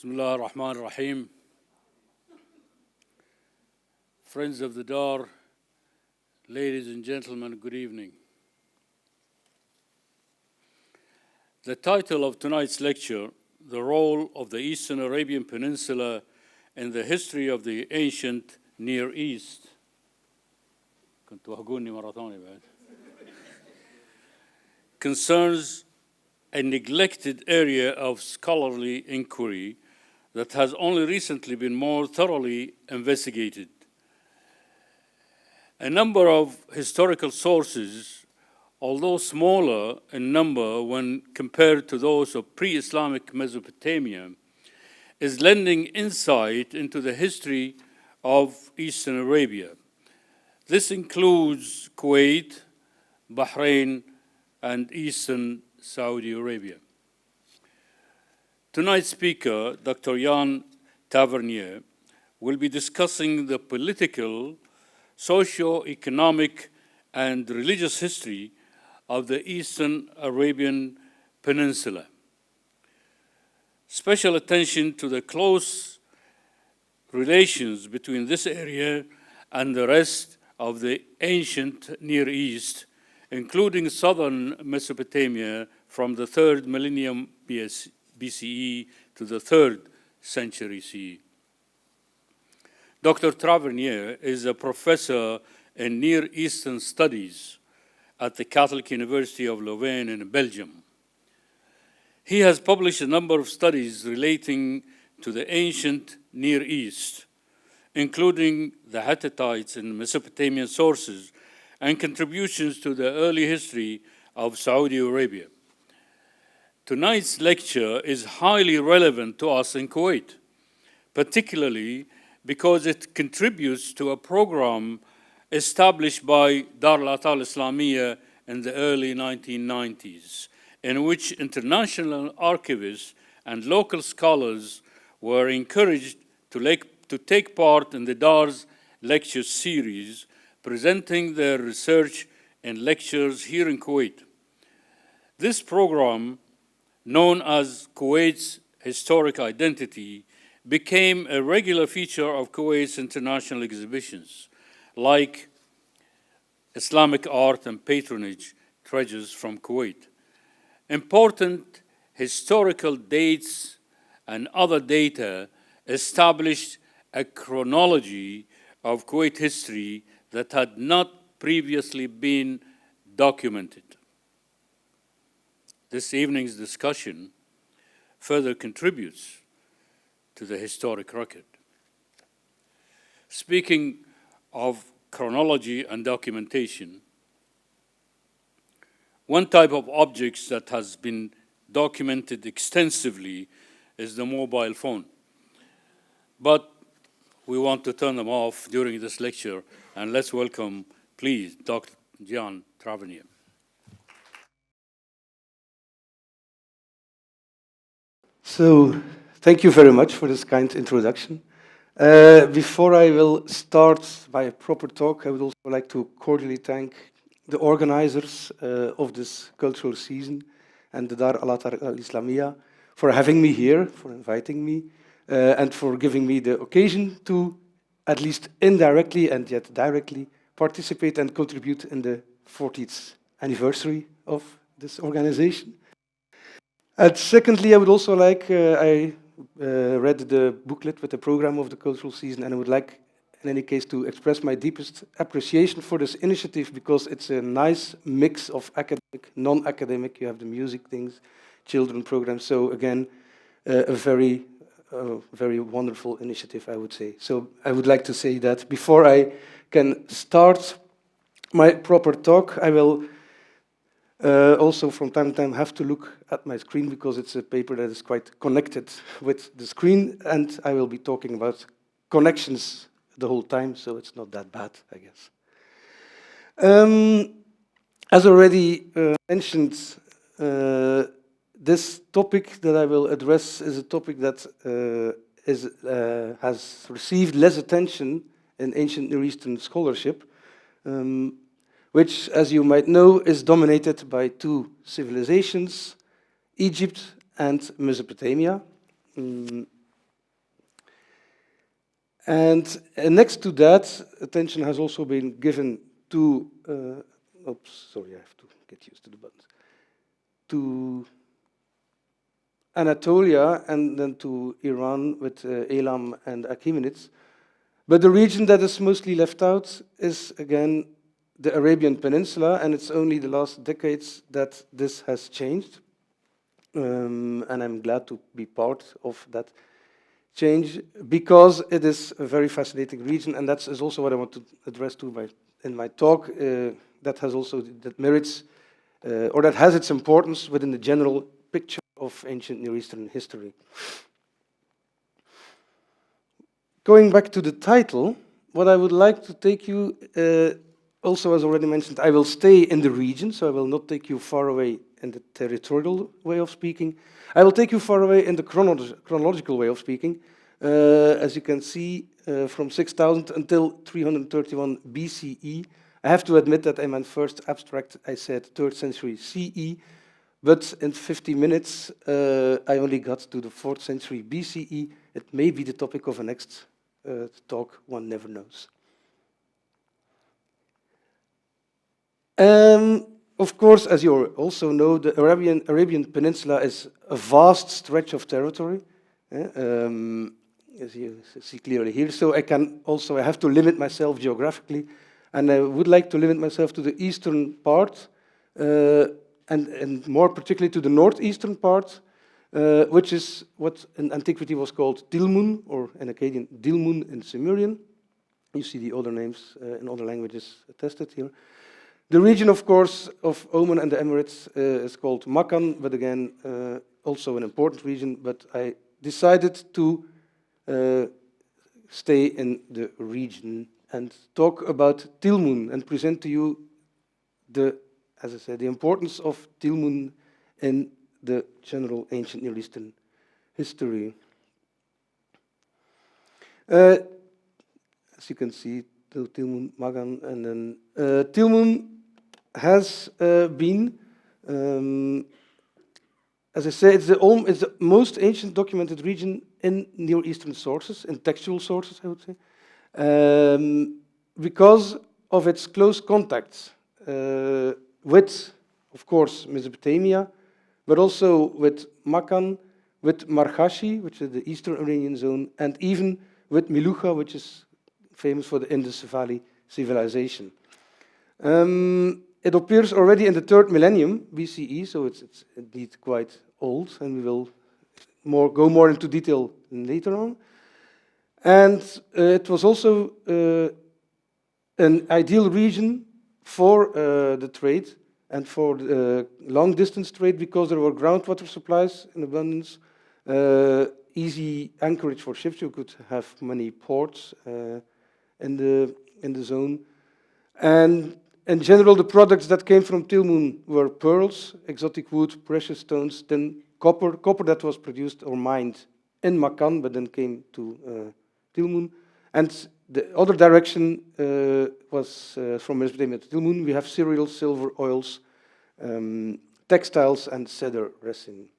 Bismillah ar-Rahman ar-Rahim. Friends of the Dar, ladies and gentlemen, good evening. The title of tonight's lecture, The Role of the Eastern Arabian Peninsula in the History of the Ancient Near East. Concerns a neglected area of scholarly inquiry that has only recently been more thoroughly investigated. A number of historical sources, although smaller in number when compared to those of pre-Islamic Mesopotamia, is lending insight into the history of Eastern Arabia. This includes Kuwait, Bahrain, and Eastern Saudi Arabia. Tonight's speaker, Dr. Jan Tavernier, will be discussing the political, socio-economic, and religious history of the Eastern Arabian Peninsula. Special attention to the close relations between this area and the rest of the ancient Near East, including southern Mesopotamia from the 3rd millennium BCE to the 3rd century CE. Dr. Tavernier is a professor in Near Eastern Studies at the Catholic University of Louvain in Belgium. He has published a number of studies relating to the ancient Near East, including the Hittites and Mesopotamian sources and contributions to the early history of Saudi Arabia. Tonight's lecture is highly relevant to us in Kuwait, particularly because it contributes to a program established by al-Athar al-Islamiyyah in the early 1990s, in which international archivists and local scholars were encouraged to take part in the Dar's lecture series, presenting their research in lectures here in Kuwait. This program, known as Kuwait's Historic Identity, became a regular feature of Kuwait's international exhibitions, like Islamic Art and Patronage Treasures from Kuwait. Important historical dates and other data established a chronology of Kuwait history that had not previously been documented. This evening's discussion further contributes to the historic record. Speaking of chronology and documentation, one type of objects that has been documented extensively is the mobile phone. But we want to turn them off during this lecture, and let's welcome, please, Dr. Jan Tavernier. So, thank you very much for this kind introduction. Before I will start my proper talk, I would also like to cordially thank the organizers of this cultural season and the Dar al-Athar al-Islamiyyah for having me here, for inviting me, and for giving me the occasion to, at least indirectly and yet directly, participate and contribute in the 40th anniversary of this organization. And secondly, I would also like, I read the booklet with the program of the cultural season, and I would like, in any case, to express my deepest appreciation for this initiative because it's a nice mix of academic, non-academic. You have the music things, children programs. So again, a very wonderful initiative, I would say. So I would like to say that before I can start my proper talk, I will also from time to time have to look at my screen because it's a paper that is quite connected with the screen, and I will be talking about connections the whole time, so it's not that bad, I guess. As already mentioned, this topic that I will address is a topic that has received less attention in ancient Near Eastern scholarship, which, as you might know, is dominated by two civilizations, Egypt and Mesopotamia. And next to that, attention has also been given to, oops, sorry, I have to get used to the buttons, to Anatolia and then to Iran with Elam and Achaemenids. But the region that is mostly left out is, again, the Arabian Peninsula, and it's only the last decades that this has changed. And I'm glad to be part of that change because it is a very fascinating region, and that is also what I want to address in my talk. That merits or that has its importance within the general picture of ancient Near Eastern history. Going back to the title, what I would like to take you, also as already mentioned, I will stay in the region, so I will not take you far away in the territorial way of speaking. I will take you far away in the chronological way of speaking. As you can see, from 6000 until 331 BCE. I have to admit that in my first abstract I said 3rd century CE, but in 50 minutes I only got to the 4th century BCE. It may be the topic of a next talk, one never knows. Of course, as you also know, the Arabian Peninsula is a vast stretch of territory, as you see clearly here. So I have to limit myself geographically, and I would like to limit myself to the eastern part, and more particularly to the northeastern part, which is what in antiquity was called Tilmun, or in Akkadian Dilmun in Sumerian. You see the other names in other languages attested here. The region, of course, of Oman and the Emirates is called Makkan, but again, also an important region. But I decided to stay in the region and talk about Tilmun and present to you as I said, the importance of Tilmun in the general ancient Near Eastern history. As you can see, Tilmun, Magan, and then Tilmun has been, as I say, it's the most ancient documented region in Near Eastern sources, in textual sources, I would say, because of its close contacts with, of course, Mesopotamia, but also with Makkan, with Markashi, which is the Eastern Iranian zone, and even with Melucha, which is famous for the Indus Valley civilization. It appears already in the 3rd millennium BCE, so it's indeed quite old, and we will go more into detail later on. And it was also an ideal region for the trade and for the long-distance trade because there were groundwater supplies in abundance, easy anchorage for ships. You could have many ports in the zone, and in general, the products that came from Tilmun were pearls, exotic wood, precious stones, then copper that was produced or mined in Makkan, but then came to Tilmun. And the other direction was from Mesopotamia to Tilmun. We have cereals, silver, oils, textiles, and cedar resin.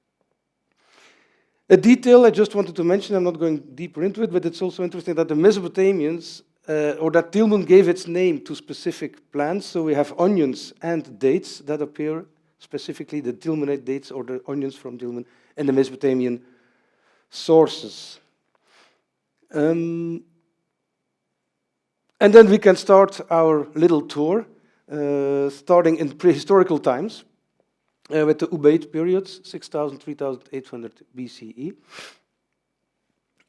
A detail I just wanted to mention, I'm not going deeper into it, but it's also interesting that the Mesopotamians or that Tilmun gave its name to specific plants. So we have onions and dates that appear, specifically the Tilmunite dates or the onions from Tilmun in the Mesopotamian sources. And then we can start our little tour, starting in prehistorical times with the Ubaid periods, 6000, 3800 BCE.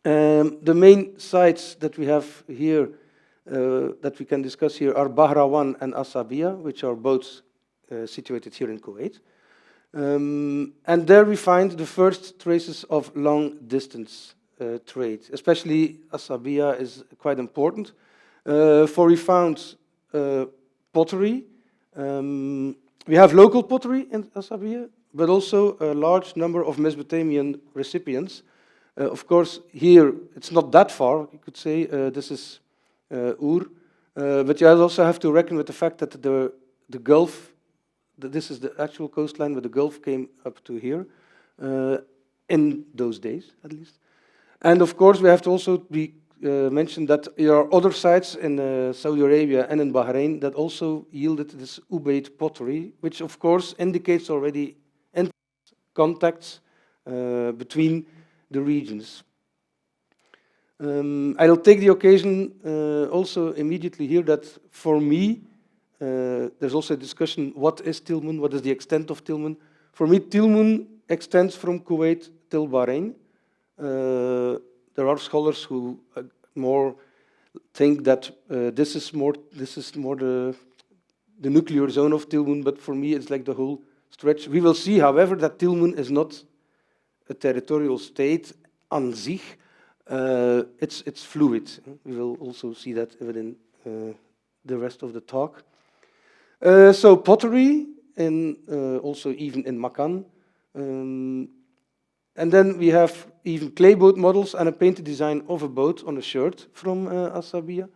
The main sites that we have here that we can discuss here are Bahrawan and Asabiya, which are both situated here in Kuwait. And there we find the first traces of long-distance trade. Especially Asabiya is quite important, for we found pottery. We have local pottery in Asabiya, but also a large number of Mesopotamian recipients. Of course, here it's not that far, you could say. This is Ur, but you also have to reckon with the fact that the Gulf, this is the actual coastline, but the Gulf came up to here in those days, at least. And of course, we have to also be mention that there are other sites in Saudi Arabia and in Bahrain that also yielded this Ubaid pottery, which of course indicates already contacts between the regions. I'll take the occasion also immediately here that for me, there's also a discussion, what is Tilmun, what is the extent of Tilmun? For me, Tilmun extends from Kuwait till Bahrain. There are scholars who more think that this is more the nuclear zone of Tilmun, but for me it's like the whole stretch. We will see, however, that Tilmun is not a territorial state on zich. It's fluid. We will also see that within the rest of the talk. So pottery, and also even in Makan. And then we have even clay boat models and a painted design of a boat on a shirt from Asabia.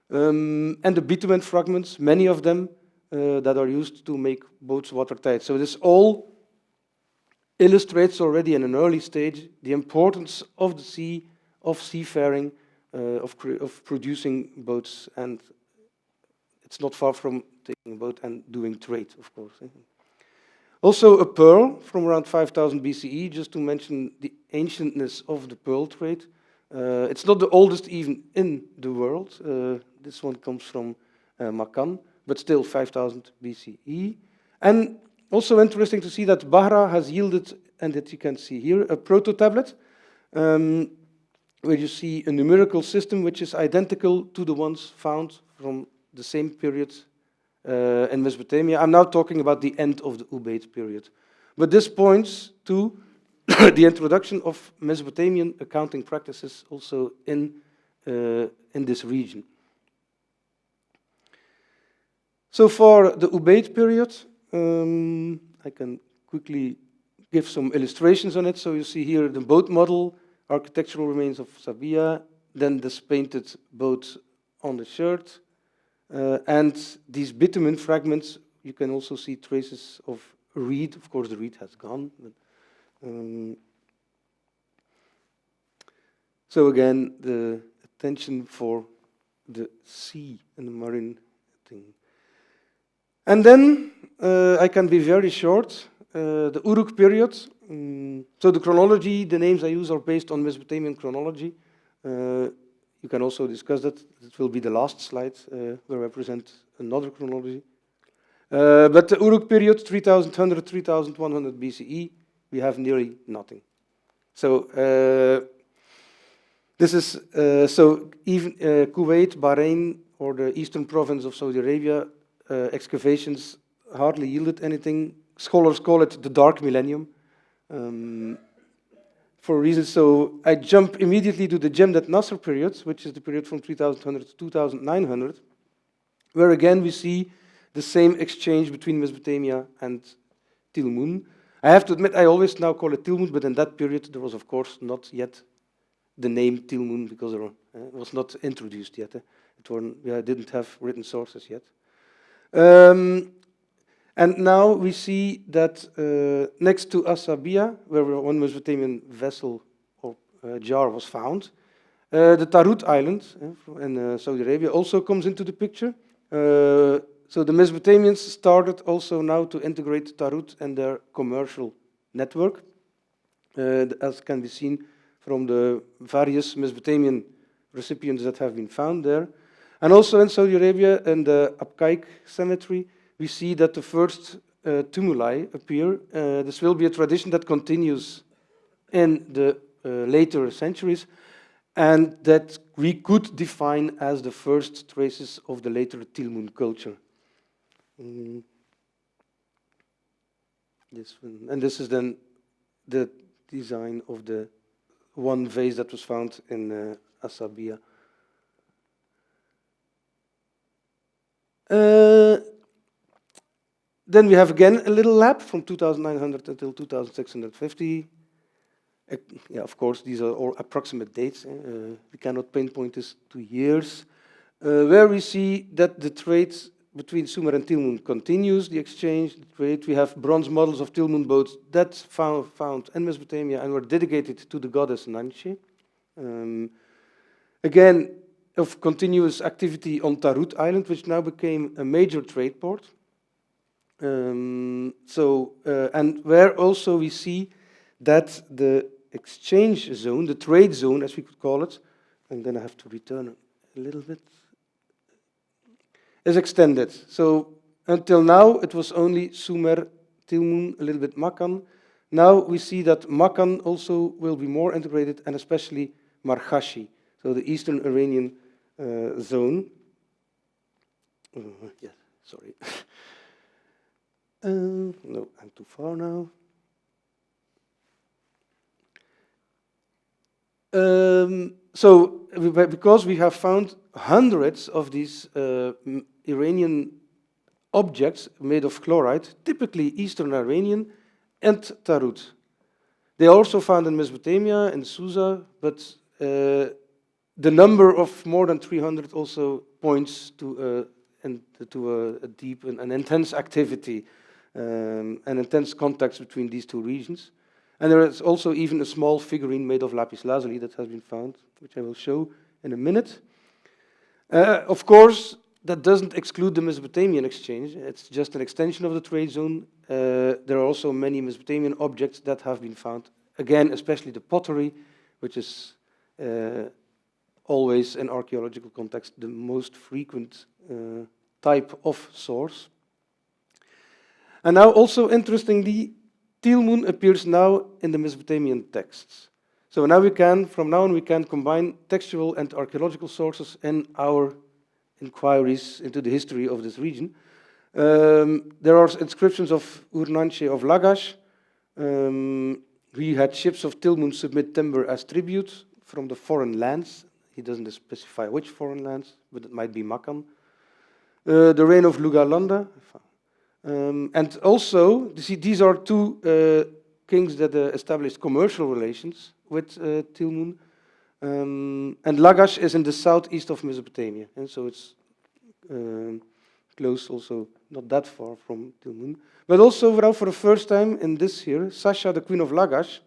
And the bitumen fragments, many of them that are used to make boats watertight. So this all illustrates already in an early stage the importance of the sea, of seafaring, of producing boats, and it's not far from taking a boat and doing trade, of course. Also a pearl from around 5000 BCE, just to mention the ancientness of the pearl trade. It's not the oldest even in the world. This one comes from Makan, but still 5000 BCE. And also interesting to see that Bahra has yielded, and that you can see here, a proto-tablet, where you see a numerical system which is identical to the ones found from the same period in Mesopotamia. I'm now talking about the end of the Ubaid period. But this points to the introduction of Mesopotamian accounting practices also in this region. So for the Ubaid period, I can quickly give some illustrations on it. So you see here the boat model, architectural remains of Sabia, then this painted boat on the shirt, and these bitumen fragments. You can also see traces of reed. Of course, the reed has gone. But, so again, the attention for the sea and the marine thing. And then I can be very short. The Uruk period. So the chronology, the names I use are based on Mesopotamian chronology. You can also discuss that. It will be the last slide where I present another chronology. But the Uruk period, 3100, 3100 BCE, we have nearly nothing. So this is so even Kuwait, Bahrain, or the eastern province of Saudi Arabia, excavations hardly yielded anything. Scholars call it the dark millennium. For reasons, so I jump immediately to the Jemdet Nasr period, which is the period from 3100 to 2900, where again we see the same exchange between Mesopotamia and Tilmun. I have to admit, I always now call it Tilmun, but in that period there was, of course, not yet the name Tilmun because it was not introduced yet. I didn't have written sources yet. And now we see that next to Asabia, where one Mesopotamian vessel or jar was found, the Tarut Island in Saudi Arabia also comes into the picture. So the Mesopotamians started also now to integrate Tarut in their commercial network, as can be seen from the various Mesopotamian recipients that have been found there. And also in Saudi Arabia, in the Abqaiq cemetery, we see that the first tumuli appear. This will be a tradition that continues in the later centuries, and that we could define as the first traces of the later Tilmun culture. This one. And this is then the design of the one vase that was found in Asabia. Then we have again a little lap from 2900 until 2650. Yeah, of course, these are all approximate dates. We cannot pinpoint this to years. Where we see that the trade between Sumer and Tilmun continues, the exchange, the trade. We have bronze models of Tilmun boats that found in Mesopotamia and were dedicated to the goddess Nanche. Again, of continuous activity on Tarut Island, which now became a major trade port. And where also we see that the exchange zone, the trade zone, as we could call it, I'm going to have to return a little bit, is extended. So until now, it was only Sumer, Tilmun, a little bit Makan. Now we see that Makan also will be more integrated, and especially Marghashi, so the Eastern Iranian zone. Yeah, sorry. No, I'm too far now. Because we have found hundreds of these Iranian objects made of chloride, typically Eastern Iranian and Tarut. They are also found in Mesopotamia, in Susa, but the number of more than 300 also points to a deep and intense activity and intense contacts between these two regions. And there is also even a small figurine made of lapis lazuli that has been found, which I will show in a minute. Of course, that doesn't exclude the Mesopotamian exchange. It's just an extension of the trade zone. There are also many Mesopotamian objects that have been found. Again, especially the pottery, which is always in archaeological context the most frequent type of source. And now also interestingly, Tilmun appears now in the Mesopotamian texts. So now from now on we can combine textual and archaeological sources in our inquiries into the history of this region. There are inscriptions of Urnanche of Lagash. He had ships of Tilmun submit timber as tribute from the foreign lands. He doesn't specify which foreign lands, but it might be Makan. The reign of Lugalanda. And also, you see, these are two kings that established commercial relations with Tilmun. And Lagash is in the southeast of Mesopotamia, and so it's close, also not that far from Tilmun. But also, now for the first time in this here, Sasha, the queen of Lagash,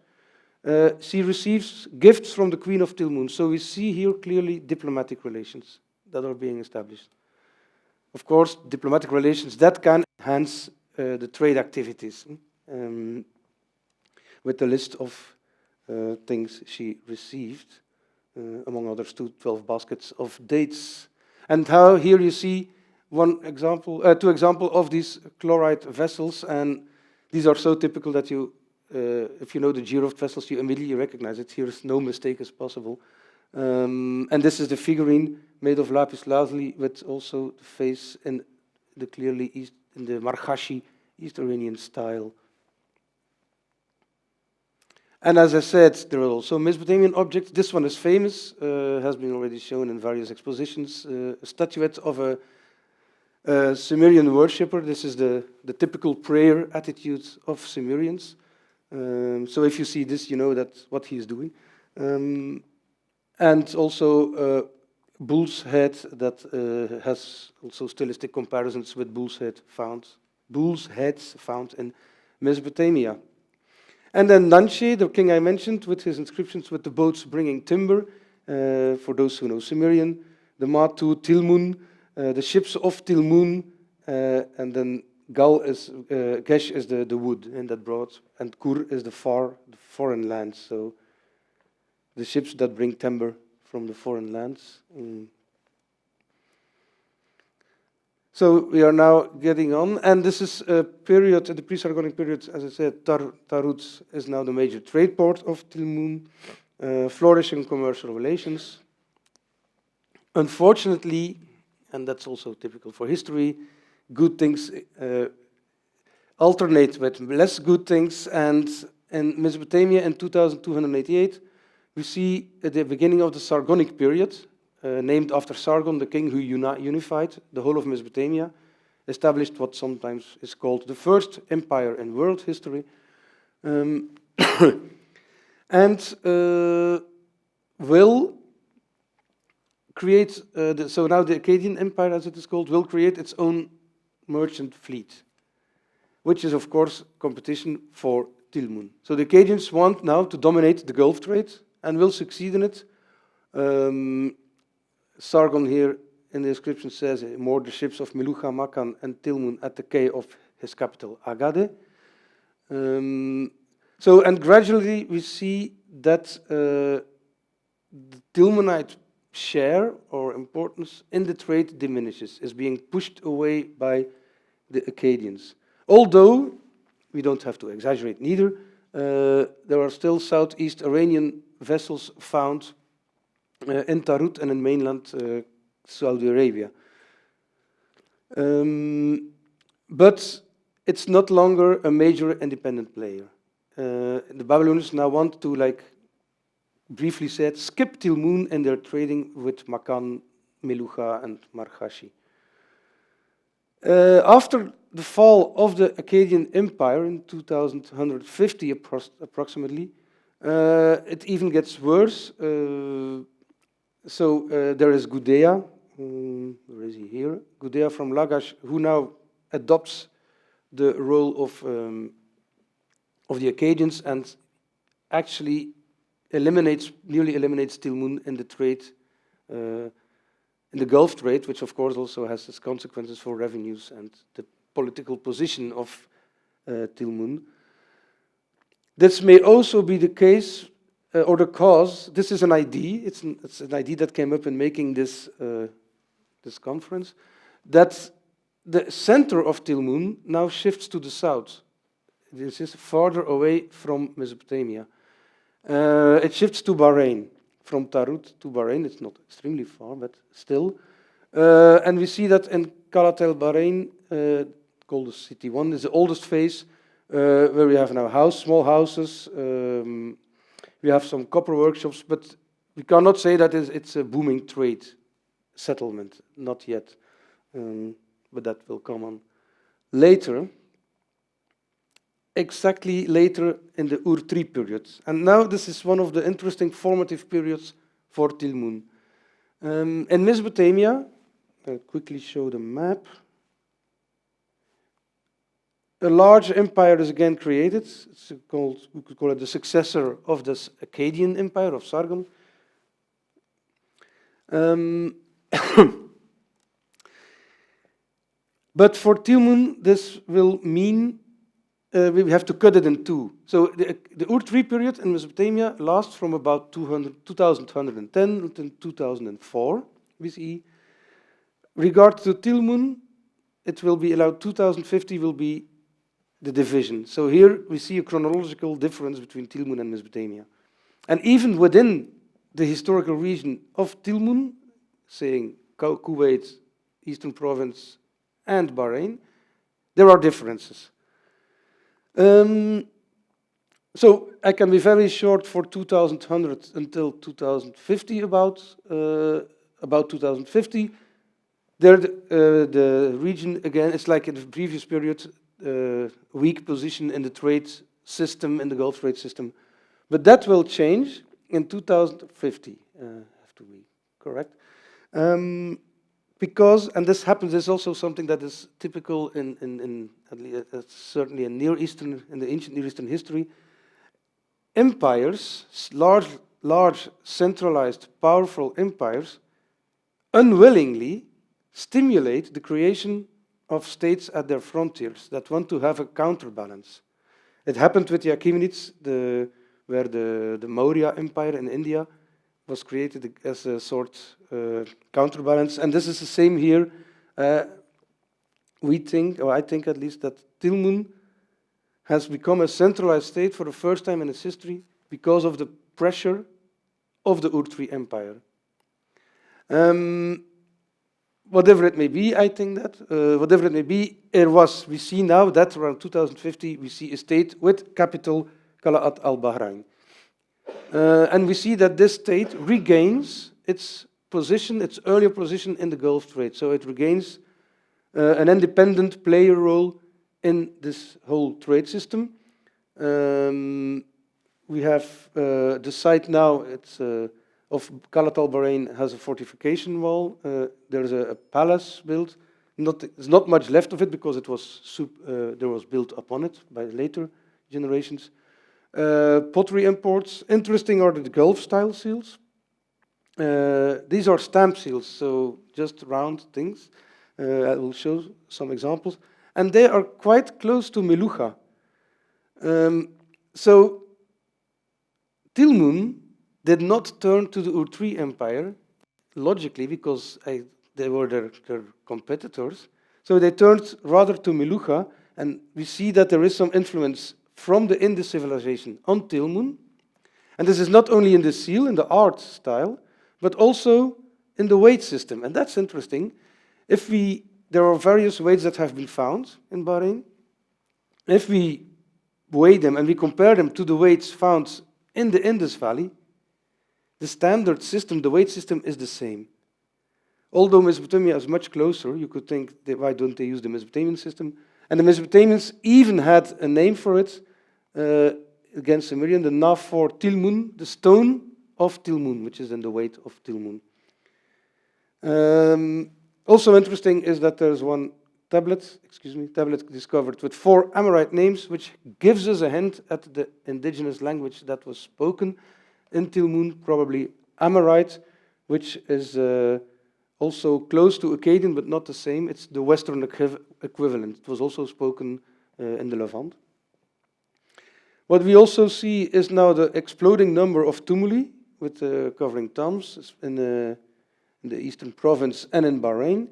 she receives gifts from the queen of Tilmun. So we see here clearly diplomatic relations that are being established. Of course, diplomatic relations that can enhance the trade activities with the list of things she received, among others, 12 baskets of dates. And how here you see two examples of these chloride vessels, and these are so typical that you, if you know the Giroft vessels, you immediately recognize it. Here is no mistake as possible. And this is the figurine made of lapis lazuli with also the face in the clearly in the Marghashi East Iranian style. And as I said, there are also Mesopotamian objects. This one is famous, has been already shown in various expositions. A statuette of a Sumerian worshipper. This is the typical prayer attitude of Sumerians. So if you see this, you know that's what he is doing. And also bull's head that has also stylistic comparisons with bull's heads found in Mesopotamia. And then Nanshe, the king I mentioned, with his inscriptions with the boats bringing timber, for those who know Sumerian, the Matu, Tilmun, the ships of Tilmun, and then Gesh is the wood, and that brought, and Kur is the foreign lands, so the ships that bring timber from the foreign lands. So we are now getting on, and this is a period, the pre-Sargonic period, as I said, Tarut is now the major trade port of Tilmun, flourishing commercial relations. Unfortunately, and that's also typical for history, good things alternate with less good things, and in Mesopotamia in 2288, we see at the beginning of the Sargonic period, named after Sargon, the king who unified the whole of Mesopotamia, established what sometimes is called the first empire in world history, and will create, so now the Akkadian Empire, as it is called, will create its own merchant fleet, which is, of course, competition for Tilmun. So the Akkadians want now to dominate the Gulf trade and will succeed in it. Sargon here in the description says moored the ships of Melucha, Makan, and Tilmun at the quay of his capital, Agade. And gradually we see that the Tilmunite share or importance in the trade diminishes, is being pushed away by the Akkadians. Although, we don't have to exaggerate neither, there are still Southeast Iranian vessels found in Tarut and in mainland Saudi Arabia. But it's not longer a major independent player. The Babylonians now want to, like briefly said, skip Tilmun in their trading with Makan, Melucha, and Marhashi. After the fall of the Akkadian Empire in 2150 approximately, it even gets worse. There is Gudea, where is he here? Gudea from Lagash, who now adopts the role of the Akkadians and actually nearly eliminates Tilmun in the trade, in the Gulf trade, which of course also has its consequences for revenues and the political position of Tilmun. This may also be the case, or the cause. This is an idea. It's an idea that came up in making this this conference, that the center of Tilmun now shifts to the south. This is farther away from Mesopotamia. It shifts to Bahrain, from Tarut to Bahrain. It's not extremely far, but still. And we see that in Kalat el-Bahrain, called the City 1, is the oldest phase, where we have now small houses. We have some copper workshops, but we cannot say that it's a booming trade settlement, not yet. But that will come on later. Exactly later in the Ur-3 period. And now this is one of the interesting formative periods for Tilmun. In Mesopotamia, I'll quickly show the map. A large empire is again created. It's called, we could call it the successor of this Akkadian empire of Sargon. But for Tilmun, this will mean we have to cut it in two. So the Ur-3 period in Mesopotamia lasts from about 2110 until 2004 BCE. Regard to Tilmun, it will be allowed 2050 will be the division. So here we see a chronological difference between Tilmun and Mesopotamia. And even within the historical region of Tilmun, saying Kuwait, Eastern Province, and Bahrain, there are differences. So I can be very short for 2100 until 2050 about 2050. There the region again is like in the previous period, weak position in the trade system, in the Gulf trade system, but that will change in 2050. Have to be correct. Because, and this happens, is also something that is typical in at least, certainly in Near Eastern, in the ancient Near Eastern history. Empires, large, centralized, powerful empires, unwillingly stimulate the creation of states at their frontiers that want to have a counterbalance. It happened with the Achaemenids, where the Maurya Empire in India was created as a sort counterbalance, and this is the same here. We think, or I think at least, that Tilmun has become a centralized state for the first time in its history because of the pressure of the Ur-3 Empire. Whatever it may be, I think that, whatever it may be, we see now that around 2050, we see a state with capital Qalat al-Bahrain. And we see that this state regains its position, its earlier position in the Gulf trade. So it regains an independent player role in this whole trade system. We have the site now, of Qalat al-Bahrain has a fortification wall. There's a palace built. There's not much left of it because it was there was built upon it by later generations. Pottery imports. Interesting are the Gulf-style seals. These are stamp seals, so just round things. I will show some examples. And they are quite close to Melucha. So Tilmun did not turn to the Ur-3 Empire, logically, because they were their competitors. So they turned rather to Melucha, and we see that there is some influence from the Indus civilization on Tilmun. And this is not only in the seal, in the art style, but also in the weight system. And that's interesting. There are various weights that have been found in Bahrain. If we weigh them and we compare them to the weights found in the Indus Valley, the standard system, the weight system, is the same. Although Mesopotamia is much closer, you could think, why don't they use the Mesopotamian system? And the Mesopotamians even had a name for it against Sumerian, the Nafor Tilmun, the stone of Tilmun, which is in the weight of Tilmun. Also interesting is that there's one tablet discovered with 4 Amorite names, which gives us a hint at the indigenous language that was spoken in Tilmun, probably Amorite, which is also close to Akkadian, but not the same. It's the Western equivalent. It was also spoken in the Levant. What we also see is now the exploding number of tumuli with covering tombs in the eastern province and in Bahrain.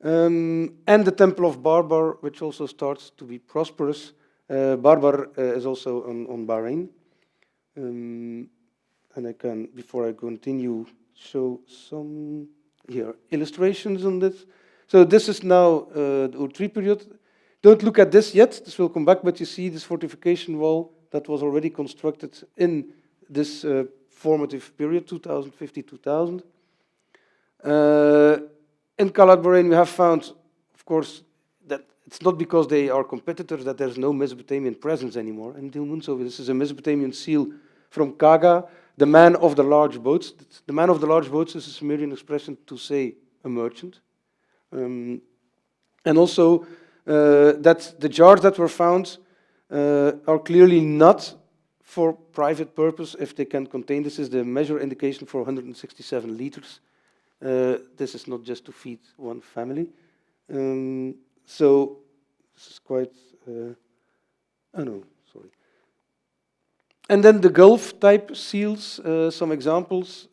And the Temple of Barbar, which also starts to be prosperous. Barbar is also on Bahrain. And I can, before I continue, show some here illustrations on this. So this is now the Ur-3 period. Don't look at this yet, this will come back, but you see this fortification wall that was already constructed in this formative period, 2050-2000. In Kalat Bahrain, we have found, of course, that it's not because they are competitors that there's no Mesopotamian presence anymore in Tilmun. So this is a Mesopotamian seal from Kaga, the man of the large boats. The man of the large boats is a Sumerian expression to say a merchant. And also that the jars that were found are clearly not for private purpose if they can contain. This is the measure indication for 167 liters. This is not just to feed one family. So this is quite, sorry. And then the Gulf type seals, some examples,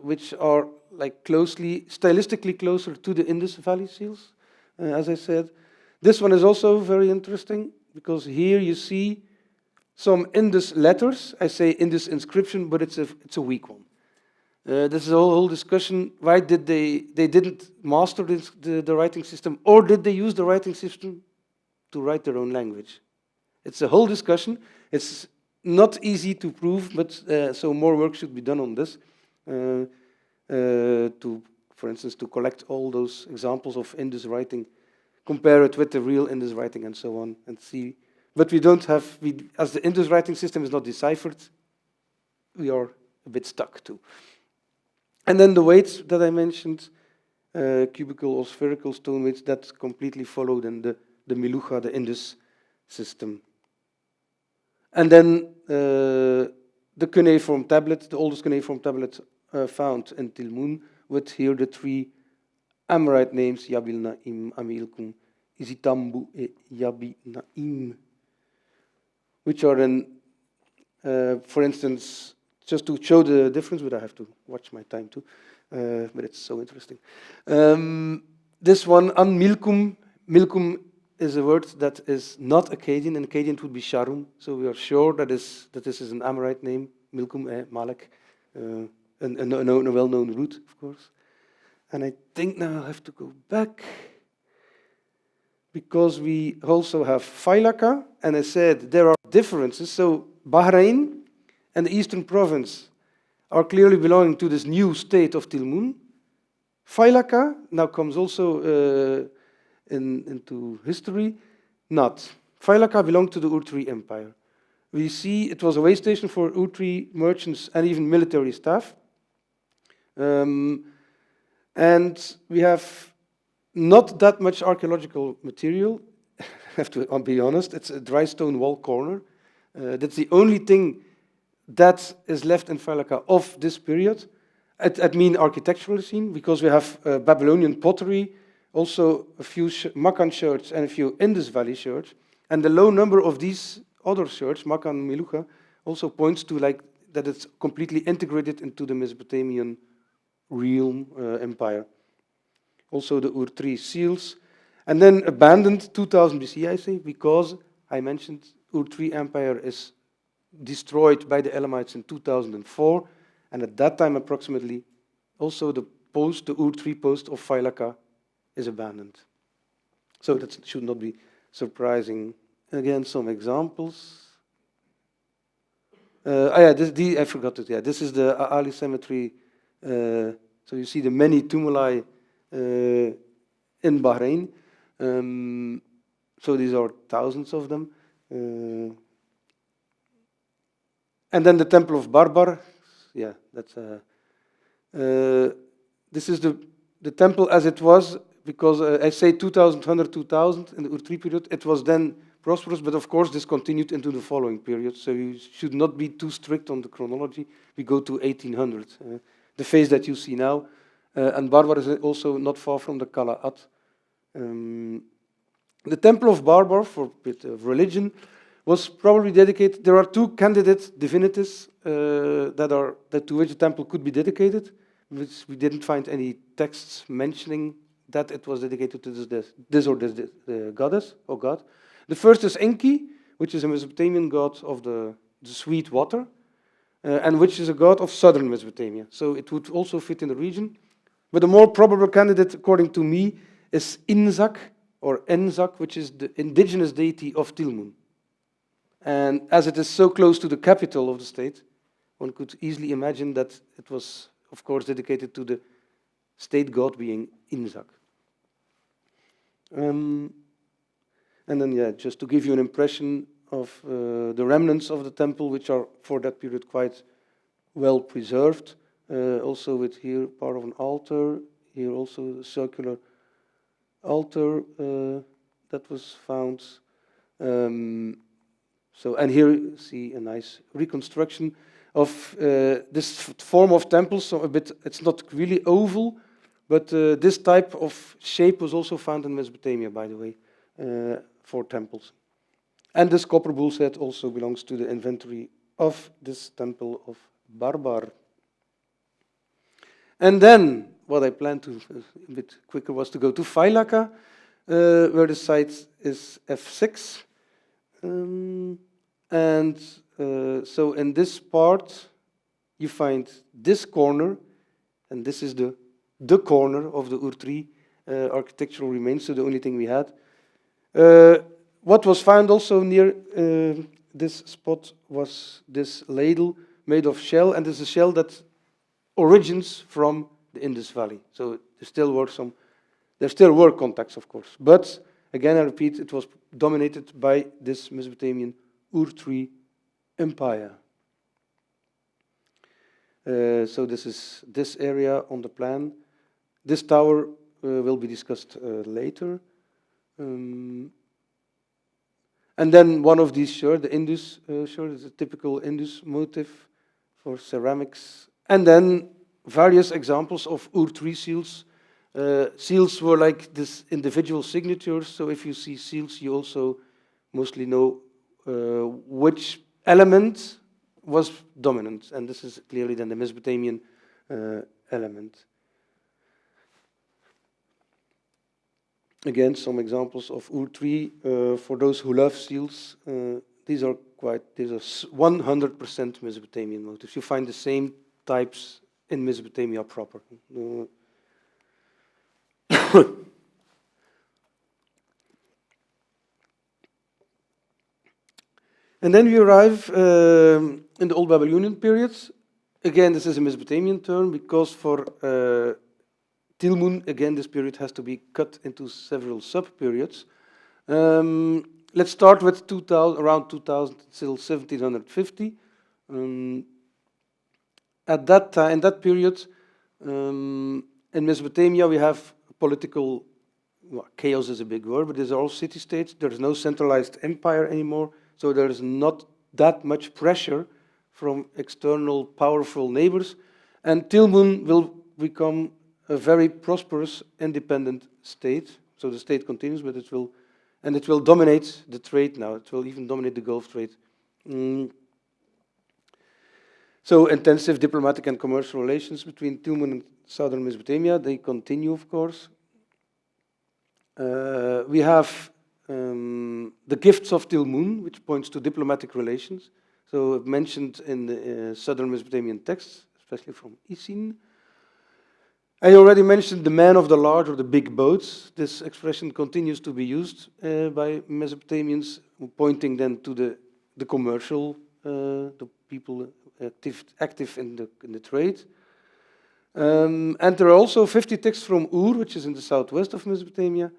which are like stylistically closer to the Indus Valley seals, as I said. This one is also very interesting because here you see some Indus letters. I say Indus inscription, but it's a weak one. This is a whole discussion. Why did they didn't master the writing system, or did they use the writing system to write their own language? It's a whole discussion. It's not easy to prove, but so more work should be done on this. For instance, to collect all those examples of Indus writing, compare it with the real Indus writing, and so on, and see. But we don't have, as the Indus writing system is not deciphered, we are a bit stuck too. And then the weights that I mentioned, cubical or spherical stone weights, that completely followed in the Melucha, the Indus system. And then the cuneiform tablet, the oldest cuneiform tablet found in Tilmun, with here the 3 Amorite names, Yabil Na'im, Amilkum, Isitambu, Yabi Na'im, which are in, for instance, just to show the difference, but I have to watch my time too, but it's so interesting. This one, An-Milkum, is a word that is not Akkadian. In Akkadian it would be Sharum, so we are sure that this is an Amorite name, Milkum, Malek, a well-known root, of course. And I think now I'll have to go back, because we also have Failaka, and I said there are differences. So Bahrain and the eastern province are clearly belonging to this new state of Tilmun. Failaka now comes also into history. Not. Failaka belonged to the Ur-3 Empire. We see it was a way station for Ur-3 merchants and even military staff. And we have not that much archaeological material. I have to be honest, it's a dry stone wall corner. That's the only thing that is left in Failaka of this period. I mean architectural scene, because we have Babylonian pottery, also a few Makkan churches and a few Indus Valley churches. And the low number of these other churches, Makkan and Melucha, also points to like that it's completely integrated into the Mesopotamian realm empire. Also the Ur-3 seals. And then abandoned 2000 BC, I say, because I mentioned Ur-3 empire is destroyed by the Elamites in 2004. And at that time, approximately, also the Ur-3 post of Failaka is abandoned. So that should not be surprising. Again, some examples. I forgot it. Yeah, this is the Ali cemetery. So you see the many tumuli in Bahrain. So these are thousands of them. And then the Temple of Barbar. Yeah, that's this is the temple as it was, because I say 2100, 2000 in the Ur-3 period. It was then prosperous, but of course this continued into the following period. So you should not be too strict on the chronology. We go to 1800, the phase that you see now. And Barbar is also not far from the Qala'at. The Temple of Barbar, for a bit of religion, was probably dedicated. There are two candidate divinities that to which the temple could be dedicated, which we didn't find any texts mentioning that it was dedicated to this goddess or god. The first is Enki, which is a Mesopotamian god of the sweet water, and which is a god of southern Mesopotamia. So it would also fit in the region. But the more probable candidate, according to me, is Inzak or Enzak, which is the indigenous deity of Tilmun. And as it is so close to the capital of the state, one could easily imagine that it was, of course, dedicated to the state god being Inzak. And then, yeah, just to give you an impression of the remnants of the temple, which are for that period quite well preserved. Also with here part of an altar, here also a circular altar that was found. And here you see a nice reconstruction of this form of temple. So a bit, it's not really oval, but this type of shape was also found in Mesopotamia, by the way, for temples. And this copper bull's head also belongs to the inventory of this temple of Barbar. And then, what I planned to a bit quicker was to go to Failaka, where the site is F6. So in this part, you find this corner, and this is the corner of the Ur-3 architectural remains, so the only thing we had. What was found also near this spot was this ladle made of shell, and this is a shell that origins from the Indus Valley. So there still were contacts, of course. But again, I repeat, it was dominated by this Mesopotamian Ur-3 empire. So this is this area on the plan. This tower will be discussed later. And then one of these shirts, the Indus shirt, is a typical Indus motif for ceramics. And then various examples of Ur-3 seals. Seals were like this individual signatures. So if you see seals, you also mostly know which element was dominant. And this is clearly then the Mesopotamian element. Again, some examples of Ur-3 for those who love seals. These are 100% Mesopotamian motifs. You find the same types in Mesopotamia proper. And then we arrive in the Old Babylonian period. Again, this is a Mesopotamian term because for Tilmun, again, this period has to be cut into several sub-periods. Let's start with around 2000 till 1750. At that time, in that period, in Mesopotamia, we have political chaos is a big word, but these are all city-states. There is no centralized empire anymore, so there is not that much pressure from external powerful neighbors. And Tilmun will become a very prosperous, independent state. So the state continues, but it will dominate the trade now. It will even dominate the Gulf trade. So intensive diplomatic and commercial relations between Tilmun and southern Mesopotamia, they continue, of course. We have the gifts of Tilmun, which points to diplomatic relations. So mentioned in the southern Mesopotamian texts, especially from Isin. I already mentioned the man of the large or the big boats. This expression continues to be used by Mesopotamians, pointing then to the commercial, the people active in the trade. And there are also 50 texts from Ur, which is in the southwest of Mesopotamia,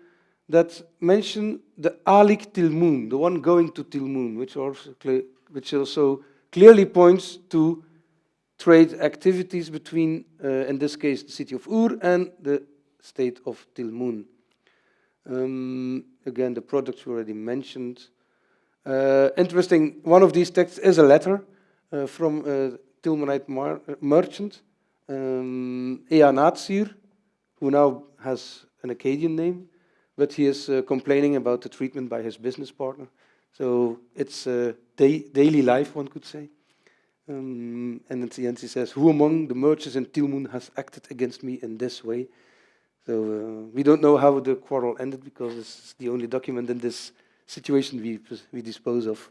that mention the Alik Tilmun, the one going to Tilmun, which also clearly points to trade activities between, in this case, the city of Ur and the state of Tilmun. Again, the products we already mentioned. Interesting, one of these texts is a letter from a Tilmunite merchant, Eanatsir, who now has an Akkadian name, but he is complaining about the treatment by his business partner. So it's daily life, one could say. And at the end he says, "Who among the merchants in Tilmun has acted against me in this way?" So we don't know how the quarrel ended, because it's the only document in this situation we dispose of.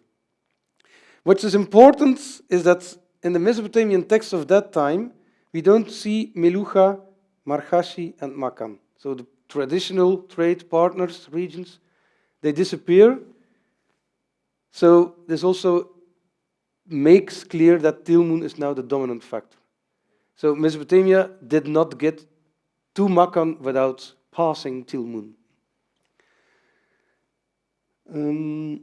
What is important is that in the Mesopotamian texts of that time, we don't see Melucha, Markashi, and Makan. So the traditional trade partners, regions, they disappear. So this also makes clear that Tilmun is now the dominant factor. So Mesopotamia did not get to Makan without passing Tilmun. No.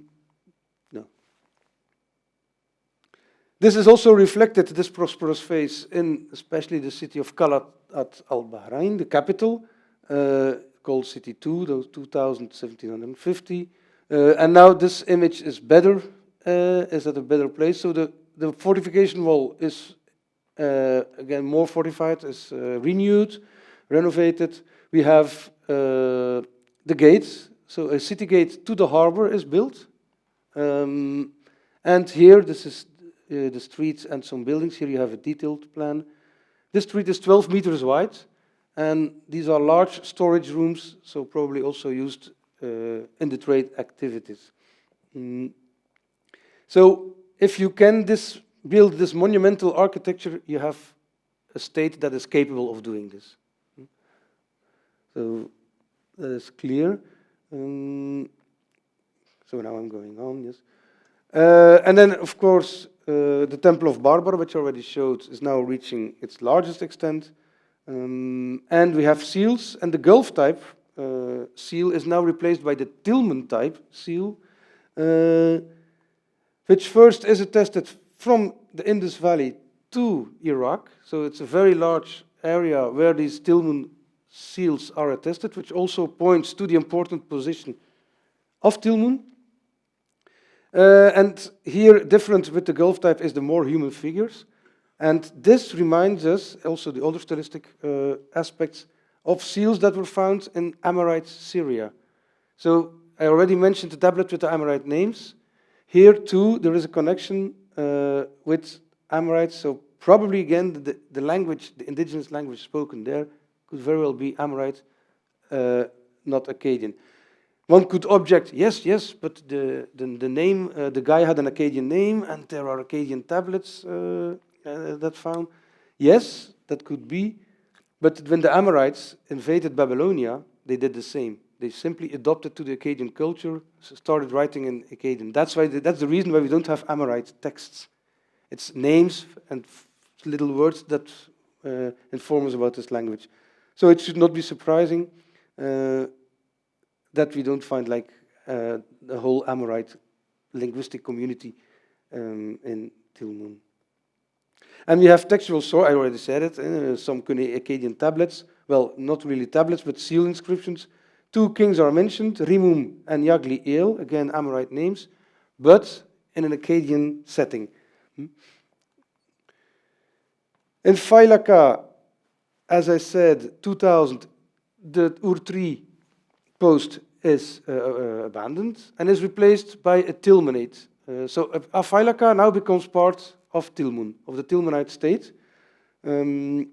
This is also reflected, this prosperous phase, in especially the city of Kalat at al-Bahrain, the capital, called City 2, those 2,1750. And now this image is better, is at a better place. So the fortification wall is, again, more fortified, is renewed, renovated. We have the gates. So a city gate to the harbor is built. And here, this is the streets and some buildings. Here you have a detailed plan. This street is 12 meters wide. And these are large storage rooms, so probably also used in the trade activities. So if you can build this monumental architecture, you have a state that is capable of doing this. So that is clear. So now I'm going on, yes. And then, of course, the Temple of Barbara, which I already showed, is now reaching its largest extent. And we have seals, and the Gulf type seal is now replaced by the Tilmun type seal, which first is attested from the Indus Valley to Iraq. So it's a very large area where these Tilmun seals are attested, which also points to the important position of Tilmun. And here, different with the Gulf type is the more human figures. And this reminds us, also the other stylistic aspects, of seals that were found in Amorite Syria. So I already mentioned the tablet with the Amorite names. Here too, there is a connection with Amorites. So probably again, the language, the indigenous language spoken there, could very well be Amorite, not Akkadian. One could object, yes, but the name, the guy had an Akkadian name, and there are Akkadian tablets that found. Yes, that could be. But when the Amorites invaded Babylonia, they did the same. They simply adopted to the Akkadian culture, started writing in Akkadian. That's the reason why we don't have Amorite texts. It's names and little words that inform us about this language. So it should not be surprising that we don't find like the whole Amorite linguistic community in Tilmun. And we have textual source, I already said it, some Akkadian tablets. Well, not really tablets, but seal inscriptions. Two kings are mentioned, Rimum and Yagli El, again Amorite names, but in an Akkadian setting. In Failaka, as I said, 2000, the Ur-3 post is abandoned and is replaced by a Tilmanate. So Failaka now becomes part of Tilmun, of the Tilmanite state. We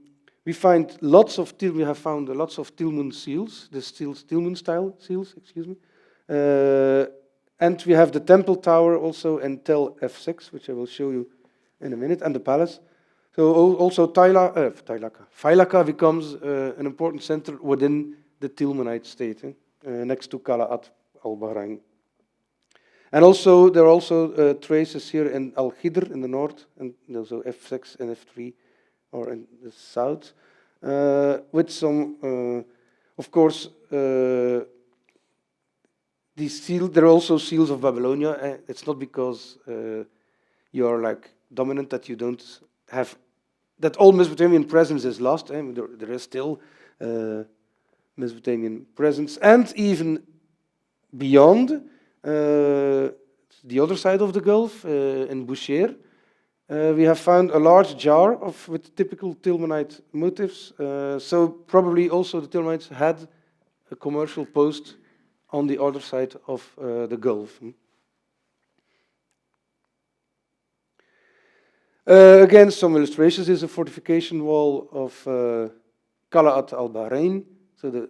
have found lots of Tilmun seals, the Tilmun style seals, excuse me. And we have the temple tower also in Tel F6, which I will show you in a minute, and the palace. So also Failaka becomes an important center within the Tilmanite state, next to Qala'at al-Bahrain. And also there are also traces here in Al-Khidr in the north, and also F6 and F3, or in the south, with some, of course, these seals. There are also seals of Babylonia. It's not because you are like dominant that you don't have, that all Mesopotamian presence is lost. There is still Mesopotamian presence, and even beyond the other side of the Gulf, in Bushehr, we have found a large jar with typical Tilmanite motifs. So probably also the Tilmanites had a commercial post on the other side of the Gulf. Again, some illustrations. This is a fortification wall of Qala'at al-Bahrain, so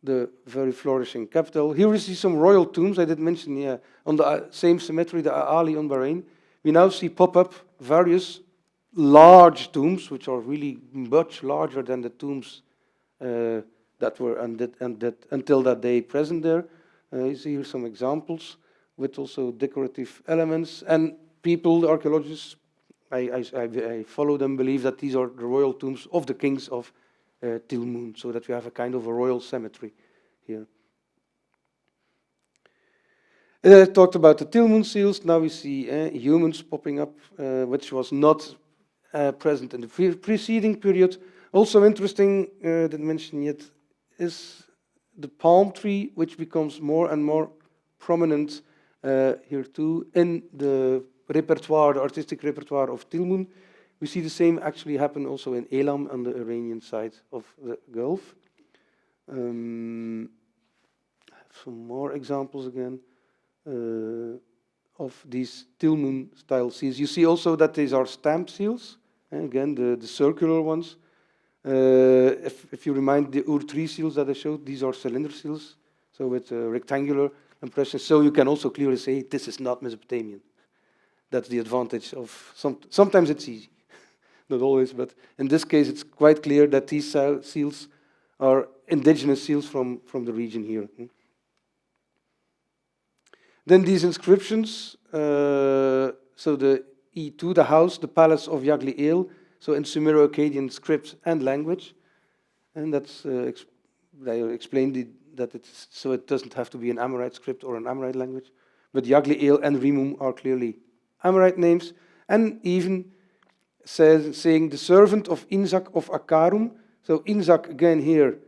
the very flourishing capital. Here we see some royal tombs. I did mention, on the same cemetery, the Ali on Bahrain. We now see pop up various large tombs, which are really much larger than the tombs that were until that day present there. You see here some examples with also decorative elements, and people, the archaeologists, I follow them, believe that these are the royal tombs of the kings of Tilmun, so that we have a kind of a royal cemetery here. I talked about the Tilmun seals. Now we see humans popping up, which was not present in the preceding period. Also interesting, didn't mention yet, is the palm tree, which becomes more and more prominent here too in the repertoire, the artistic repertoire of Tilmun. We see the same actually happen also in Elam on the Iranian side of the Gulf. I have some more examples again of these Tilmun style seals. You see also that these are stamp seals, and again the circular ones. If you remind the Ur-3 seals that I showed, these are cylinder seals, so with rectangular impressions. So you can also clearly say this is not Mesopotamian. That's the advantage of sometimes it's easy, not always, but in this case it's quite clear that these seals are indigenous seals from the region here. Then these inscriptions, so the E2, the house, the palace of Yagliel, so in Sumero-Akkadian script and language, and that's I explained that it's so it doesn't have to be an Amorite script or an Amorite language, but Yagliel and Rimum are clearly Amorite names, and even saying the servant of Inzak of Akarum. So Inzak again here,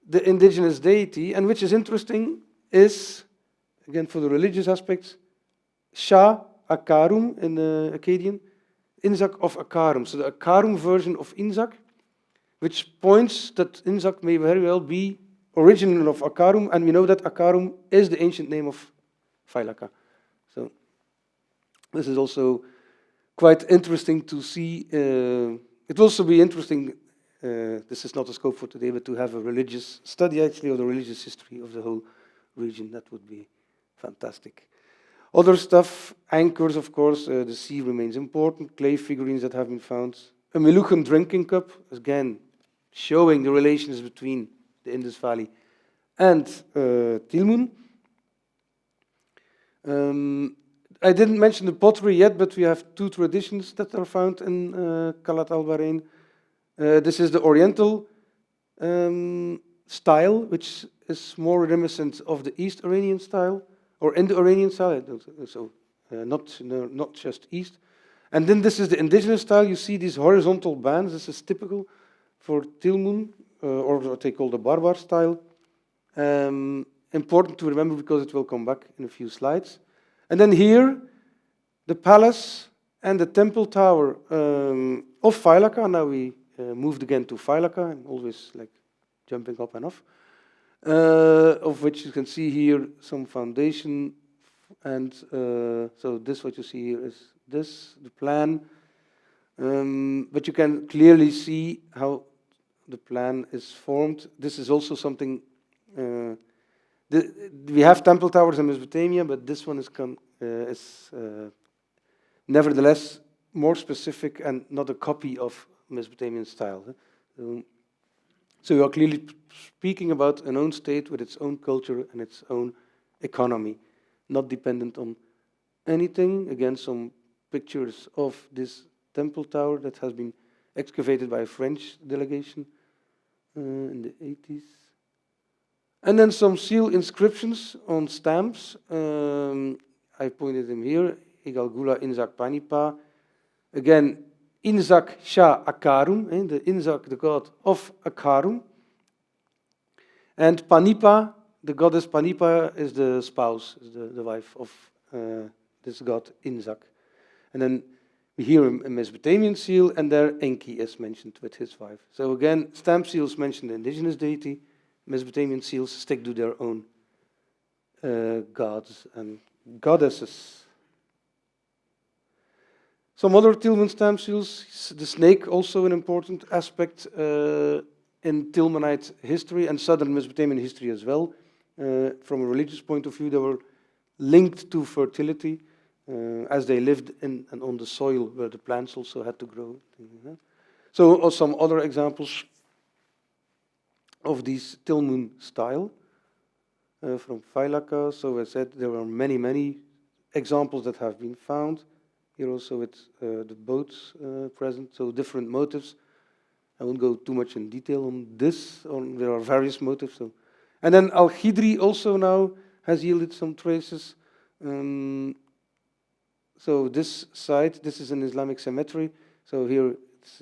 the indigenous deity, and which is interesting is, again for the religious aspects, Shah Akarum in the Akkadian, Inzak of Akarum. So the Akarum version of Inzak, which points that Inzak may very well be original of Akarum, and we know that Akarum is the ancient name of Failaka. So this is also quite interesting to see. It will also be interesting, this is not a scope for today, but to have a religious study actually of the religious history of the whole region. That would be fantastic. Other stuff, anchors, of course, the sea remains important, clay figurines that have been found. A Meluchan drinking cup, again, showing the relations between the Indus Valley and Tilmun. I didn't mention the pottery yet, but we have two traditions that are found in Qala'at al-Bahrain. This is the Oriental style, which is more reminiscent of the East Iranian style, or Indo-Iranian style, so not just East. And then this is the indigenous style. You see these horizontal bands. This is typical for Tilmun, or what they call the Barbar style. Important to remember because it will come back in a few slides. And then here, the palace and the temple tower of Failaka. Now we moved again to Failaka. I'm always like jumping up and off. Of which you can see here some foundation, and so this what you see here is this, the plan. But you can clearly see how the plan is formed. This is also something, we have temple towers in Mesopotamia, but this one is nevertheless more specific and not a copy of Mesopotamian style. So we are clearly speaking about an own state with its own culture and its own economy, not dependent on anything. Again, some pictures of this temple tower that has been excavated by a French delegation in the 80s. And then some seal inscriptions on stamps. I pointed them here. Igalgula Inzak Panipa. Again, Inzak Shah Akarum, the Inzak, the god of Akarum. And Panipa, the goddess Panipa, is the spouse, is the wife of this god Inzak. And then we hear a Mesopotamian seal, and there Enki is mentioned with his wife. So again, stamp seals mention the indigenous deity. Mesopotamian seals stick to their own gods and goddesses. Some other Tilman stamp seals, the snake, also an important aspect in Tilmanite history and southern Mesopotamian history as well. From a religious point of view, they were linked to fertility as they lived in and on the soil where the plants also had to grow. So some other examples of this Tilmun style from Failaka. So I said there are many, many examples that have been found. Here also it's the boats present, so different motifs. I won't go too much in detail on this, there are various motifs. So. And then Al-Khidri also now has yielded some traces. So this site, this is an Islamic cemetery. So here,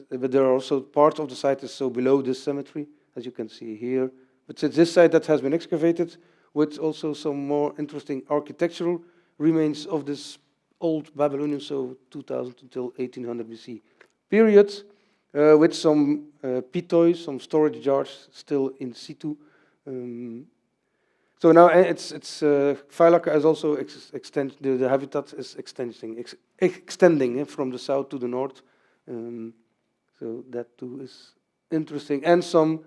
but there are also part of the site is so below this cemetery, as you can see here. But it's this site that has been excavated with also some more interesting architectural remains of this old Babylonian, so 2000 until 1800 BC period, with some pitois, some storage jars still in situ. So now it's Failaka is also the habitat is extending from the south to the north. So that too is interesting. And some,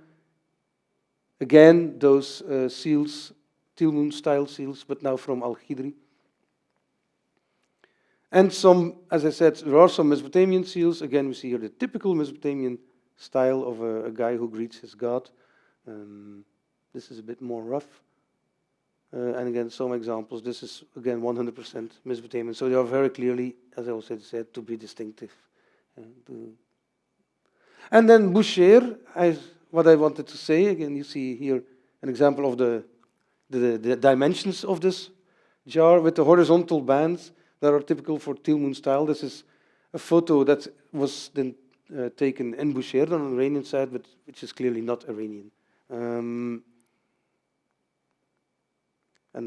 again, those seals, Tilmun style seals, but now from Al-Khidri. And some, as I said, there are some Mesopotamian seals. Again, we see here the typical Mesopotamian style of a guy who greets his god. This is a bit more rough. And again, some examples. This is, again, 100% Mesopotamian. So they are very clearly, as I also said, to be distinctive. And then Boucher, what I wanted to say, again, you see here an example of the dimensions of this jar with the horizontal bands that are typical for Tilmun style. This is a photo that was then taken in Boucher on the Iranian side, but which is clearly not Iranian. And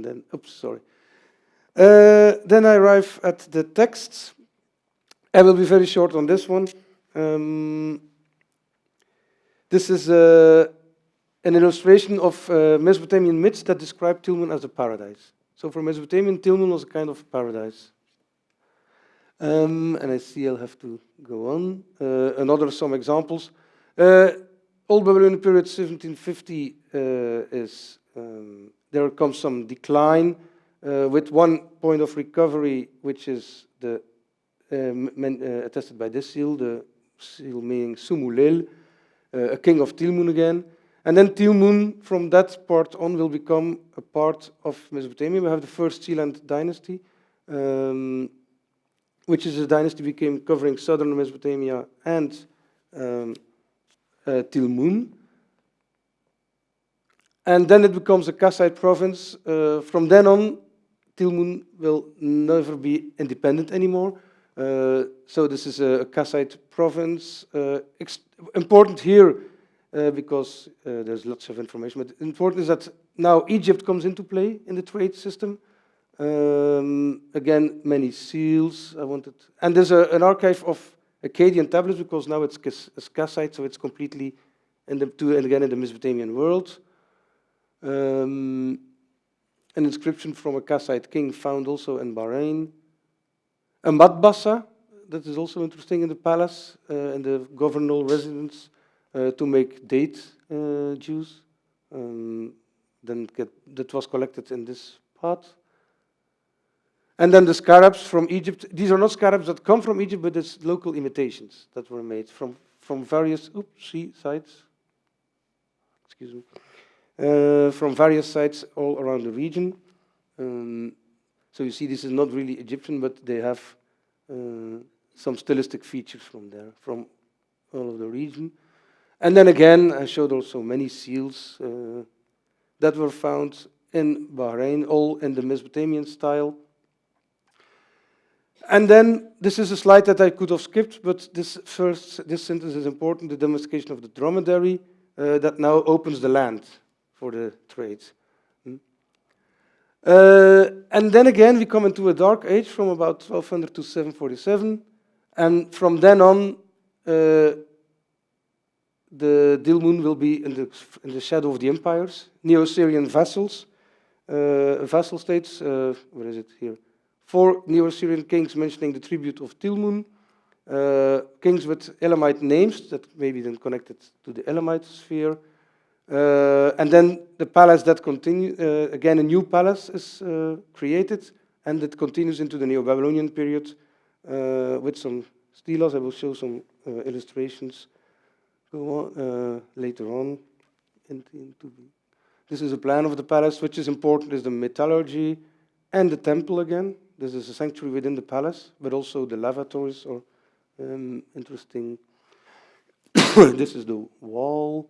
then, oops, sorry. Then I arrive at the texts. I will be very short on this one. This is an illustration of Mesopotamian myths that describe Tilmun as a paradise. So for Mesopotamian, Tilmun was a kind of paradise. And I see I'll have to go on. Another some examples. Old Babylonian period 1750 is there comes some decline with one point of recovery, which is the attested by this seal, the seal meaning Sumulel, a king of Tilmun again. And then Tilmun, from that part on, will become a part of Mesopotamia. We have the first Sealand dynasty, which is a dynasty became covering southern Mesopotamia and Tilmun. And then it becomes a Kassite province. From then on, Tilmun will never be independent anymore. So this is a Kassite province. Important here, because there's lots of information, but important is that now Egypt comes into play in the trade system. Again, many seals. And there's an archive of Akkadian tablets because now it's Kassite, so it's completely again in the Mesopotamian world. An inscription from a Kassite king found also in Bahrain. A matbasa, that is also interesting in the palace, in the governor residence, to make date juice. That was collected in this pot. And then the scarabs from Egypt. These are not scarabs that come from Egypt, but it's local imitations that were made from various sites. Excuse me. From various sites all around the region. So you see, this is not really Egyptian, but they have some stylistic features from there, from all of the region. And then again, I showed also many seals that were found in Bahrain, all in the Mesopotamian style. And then, this is a slide that I could have skipped, but this sentence is important, the domestication of the dromedary, that now opens the land for the trade. And then again, we come into a dark age from about 1200 to 747, and from then on, the Dilmun will be in the shadow of the empires, Neo-Assyrian vassals, vassal states, where is it here? 4 Neo-Assyrian kings mentioning the tribute of Dilmun, kings with Elamite names that maybe then connected to the Elamite sphere. And then the palace that continues, again a new palace is created, and it continues into the Neo-Babylonian period with some stelas. I will show some illustrations later on. This is a plan of the palace. Which is important is the metallurgy and the temple again. This is a sanctuary within the palace, but also the lavatories are interesting. This is the wall.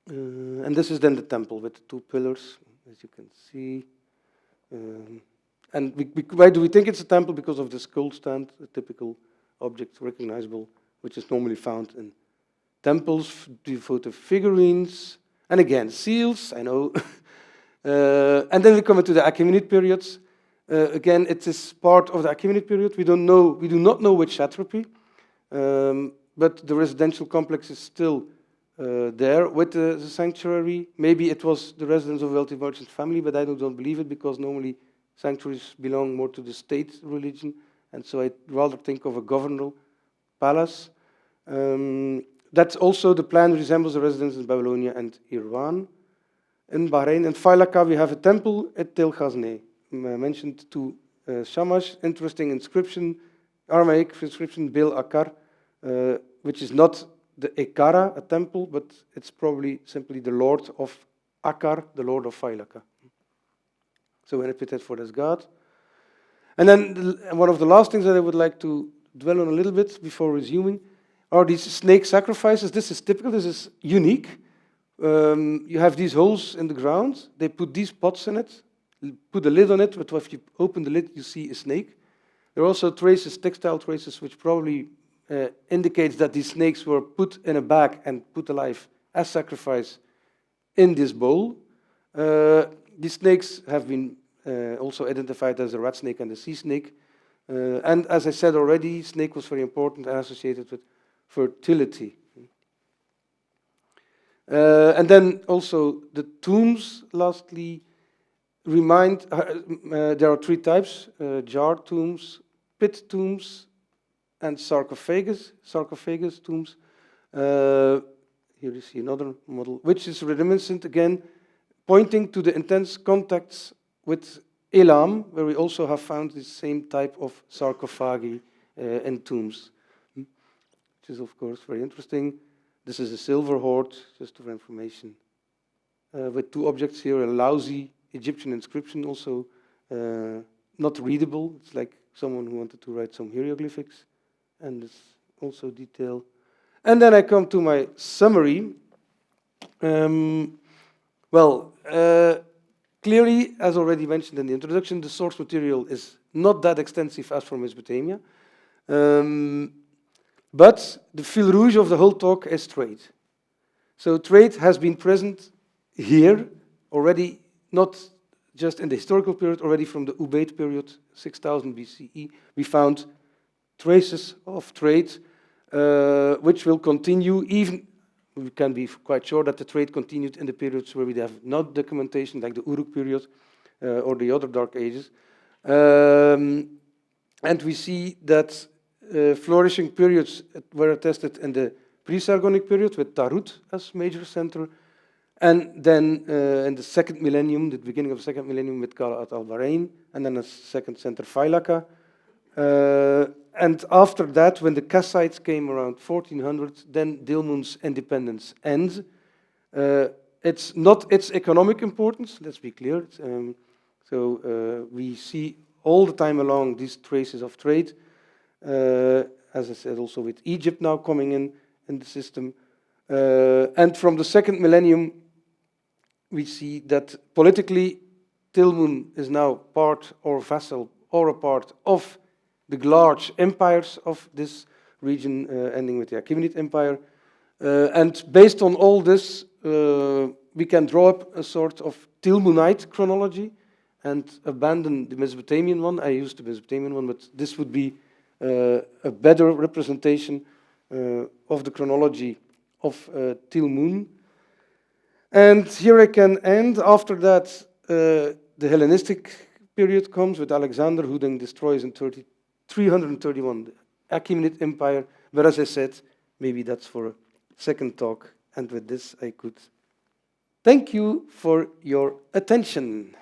And this is then the temple with the 2 pillars, as you can see. And why do we think it's a temple? Because of the skull stand, a typical object recognizable, which is normally found in temples, devoted figurines, and again, seals, I know. And then we come into the Achaemenid periods. Again, it is part of the Achaemenid period. We do not know which satrapy, but the residential complex is still there with the sanctuary. Maybe it was the residence of a wealthy merchant family, but I don't believe it, because normally sanctuaries belong more to the state religion, and so I'd rather think of a governor palace. That's also the plan resembles the residence in Babylonia and Iran. In Bahrain and Failaka, we have a temple at Tel Ghazne, mentioned to Shamash. Interesting inscription, Aramaic inscription, Bil Akar, which is not the Ekara, a temple, but it's probably simply the Lord of Akar, the Lord of Failaka. So an epithet for this god. And then one of the last things that I would like to dwell on a little bit before resuming are these snake sacrifices. This is typical, this is unique. You have these holes in the ground, they put these pots in it, put a lid on it, but if you open the lid, you see a snake. There are also traces, textile traces, which probably indicates that these snakes were put in a bag and put alive as sacrifice in this bowl. These snakes have been also identified as the rat snake and the sea snake. And as I said already, snake was very important and associated with fertility. And then also the tombs, lastly, remind, there are 3 types, jar tombs, pit tombs, and sarcophagus tombs. Here you see another model, which is reminiscent again, pointing to the intense contacts with Elam, where we also have found the same type of sarcophagi in tombs, which is of course very interesting. This is a silver hoard, just for information, with 2 objects here, a lousy Egyptian inscription, also not readable. It's like someone who wanted to write some hieroglyphics, and it's also detail. And then I come to my summary. Clearly, as already mentioned in the introduction, the source material is not that extensive as from Mesopotamia. But the fil rouge of the whole talk is trade. So trade has been present here already, not just in the historical period, already from the Ubaid period, 6000 BCE, we found traces of trade, which will continue even, we can be quite sure that the trade continued in the periods where we have not documentation, like the Uruk period or the other Dark Ages. And we see that flourishing periods were attested in the pre-Sargonic period with Tarut as major center, and then in the second millennium, the beginning of the second millennium with Qalat al-Bahrain, and then a second center, Failaka. And after that, when the Kassites came around 1400, then Dilmun's independence ends. It's not its economic importance, let's be clear. We see all the time along these traces of trade. As I said, also with Egypt now coming in the system. And from the second millennium, we see that politically, Tilmun is now part or vassal or a part of the large empires of this region, ending with the Achaemenid Empire. And based on all this, we can draw up a sort of Tilmunite chronology and abandon the Mesopotamian one. I used the Mesopotamian one, but this would be a better representation of the chronology of Tilmun. And here I can end. After that, the Hellenistic period comes with Alexander, who then destroys in 331 the Achaemenid Empire. But as I said, maybe that's for a second talk. And with this, I could thank you for your attention.